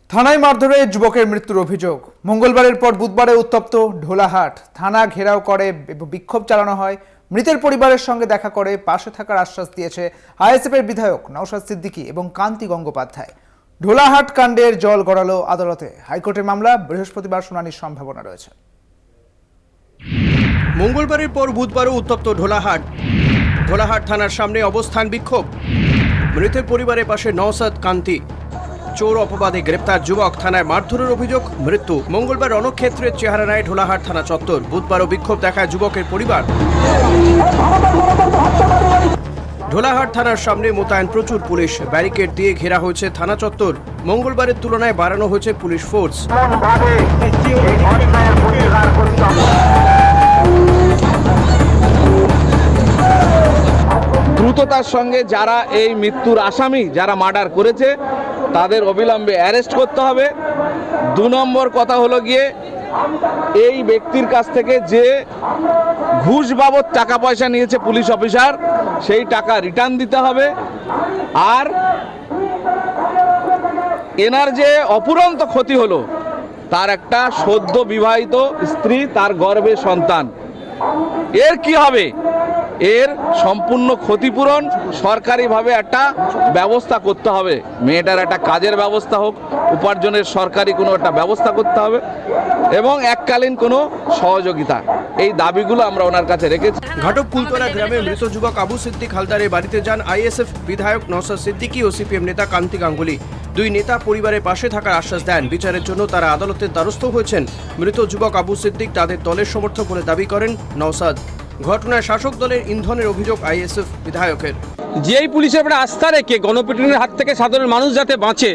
থানায় মারধরে যুবকের মৃত্যুর অভিযোগ। মঙ্গলবারের পর বুধবারে উত্তপ্ত ঢোলাহাট থানা ঘেরাও করে বিক্ষোভ চালানো হয়। মৃতের পরিবারের সঙ্গে দেখা করে পাশে থাকার আশ্বাস দিয়েছে আইএসএফের বিধায়ক নওশাদ সিদ্দিকী এবং কান্তি গঙ্গোপাধ্যায়। ঢোলাহাট কাণ্ডের জল গড়ালো আদালতে। হাইকোর্টের মামলা বৃহস্পতিবার শুনানির সম্ভাবনা রয়েছে। মঙ্গলবারের পর বুধবারও উত্তপ্ত ঢোলাহাট থানার সামনে অবস্থান বিক্ষোভ। মৃতের পরিবারের পাশে নওশাদ, কান্তি। চোর অপবাদে গ্রেপ্তার যুবক, থানায় মারধরের অভিযোগ, মৃত্যু। মঙ্গলবার রণক্ষেত্রের চেহারা নেয় ঢোলাহাট থানা চত্বর। বুধবারও বিক্ষোভ দেখায় যুবকের পরিবার। ঢোলাহাট থানার সামনে মোতায়েন প্রচুর পুলিশ, ব্যারিকেড দিয়ে ঘেরা হয়েছে থানা চত্বর। মঙ্গলবারের তুলনায় বাড়ানো হয়েছে পুলিশ ফোর্স। দ্রুততার সঙ্গে যারা এই মৃত্যুর আসামি, যারা মার্ডার করেছে, তাদের অবিলম্বে অ্যারেস্ট করতে হবে। 2 নম্বর কথা হলো গিয়ে এই ব্যক্তির কাছ থেকে যে ঘুষ বাবদ টাকা পয়সা নিয়েছে পুলিশ অফিসার, সেই টাকা রিটার্ন দিতে হবে। আর এনার যে অপুরন্ত ক্ষতি হলো, তার একটা সদ্য বিবাহিত স্ত্রী, তার গর্ভে সন্তান, এর কি হবে? এর সম্পূর্ণ ক্ষতিপূরণ সরকারিভাবে একটা ব্যবস্থা করতে হবে। মেয়েটার একটা কাজের ব্যবস্থা হোক, উপার্জনের সরকারি কোনো একটা ব্যবস্থা করতে হবে এবং এককালীন কোনো সহযোগিতা। এই দাবিগুলো আমরা ওনার কাছে রেখেছি। ঘাটক কুলতলা গ্রামে মৃত যুবক আবু সিদ্দিক হালদারের বাড়িতে যান আইএসএফ বিধায়ক নওশাদ সিদ্দিকী ও সিপিএম নেতা কান্তি গাঙ্গুলি। দুই নেতা পরিবারের পাশে থাকার আশ্বাস দেন। বিচারের জন্য তারা আদালতের দ্বারস্থ হয়েছেন। মৃত যুবক আবু সিদ্দিক তাদের দলের সমর্থক বলে দাবি করেন নওশাদ। ঘটনায় শাসক দলের ইন্ধনের অভিযোগ আইএসএফ বিধায়কের। যেই পুলিশের উপরে আস্থা রেখে গণপিটুনির হাত থেকে সাধারণ মানুষ যাতে বাঁচে,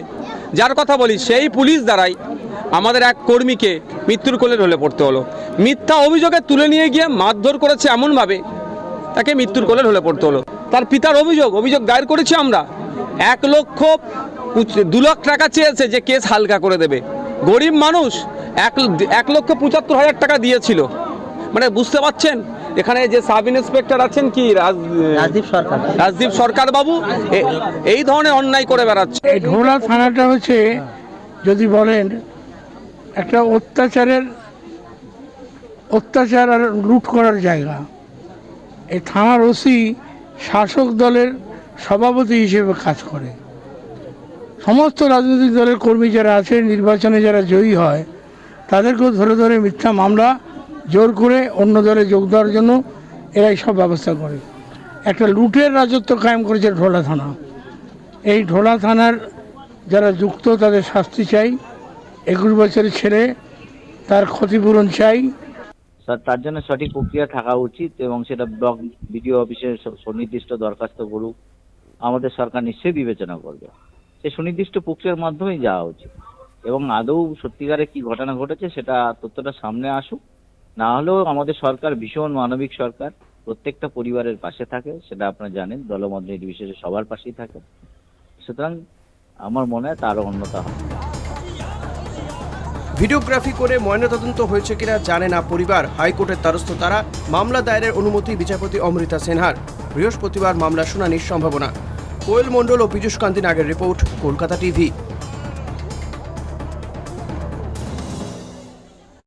যার কথা বলি, সেই পুলিশ দ্বারাই আমাদের এক কর্মীকে মৃত্যুর কোলে ঢলে পড়তে হলো। মিথ্যা অভিযোগে তুলে নিয়ে গিয়ে মারধর করেছে, এমনভাবে তাকে মৃত্যুর কোলে ঢলে পড়তে হলো। তার পিতার অভিযোগ দায়ের করেছি আমরা। 2 লাখ টাকা চেয়েছে যে কেস হালকা করে দেবে। গরিব মানুষ 1,75,000 টাকা দিয়েছিল। মানে বুঝতে পারছেন, এখানে যে সাব ইন্সপেক্টর আছেন কি রাজদীপ সরকার বাবু এই ধরনের অন্যায় করে বেড়াচ্ছে। এই ঢোলা থানাটা হচ্ছে, যদি বলেন, একটা অত্যাচার আর লুট করার জায়গা। এই থানার ওসি শাসক দলের সভাপতি হিসেবে কাজ করে। সমস্ত রাজনৈতিক দলের কর্মী যারা আছে, নির্বাচনে যারা জয়ী হয়, তাদেরকেও ধরে মিথ্যা মামলা জোর করে অন্য দলে যোগ দেওয়ার জন্য এরাই সব ব্যবস্থা করে। একটা লুটের রাজত্ব কায়েম করেছে ঢোলা থানা। এই ঢোলা থানার যারা যুক্ত, তাদের শাস্তি চাই। 21 বছরের ছেলে, তার ক্ষতিপূরণ চাই। তার জন্য সঠিক প্রক্রিয়া থাকা উচিত এবং সেটা ব্লক বিডিও অফিসে সুনির্দিষ্ট দরখাস্ত করুক, আমাদের সরকার নিশ্চয়ই বিবেচনা করবে। সেই সুনির্দিষ্ট প্রক্রিয়ার মাধ্যমেই যাওয়া উচিত এবং আদৌ সত্যিকারে কি ঘটনা ঘটেছে সেটা তথ্যটা সামনে আসুক। না হলেও আমাদের সরকার ভীষণ মানবিক সরকার, প্রত্যেকটা পরিবারের পাশে থাকে, সেটা আপনারা জানেন, দলমত নির্বিশেষে সবার পাশেই থাকে। সুতরাং আমার মনে হয় তারও অন্যতা হবে। ভিডিওগ্রাফি করে ময়নাতদন্ত হয়েছে কিনা জানে না পরিবার। হাইকোর্টের দ্বারস্থ তারা। মামলা দায়েরের অনুমতি বিচারপতি অমৃতা সিনহার। বৃহস্পতিবার মামলা শুনানির সম্ভাবনা। কোয়েল মণ্ডল ও পীযূষ কান্তি নাগের রিপোর্ট, কলকাতা টিভি।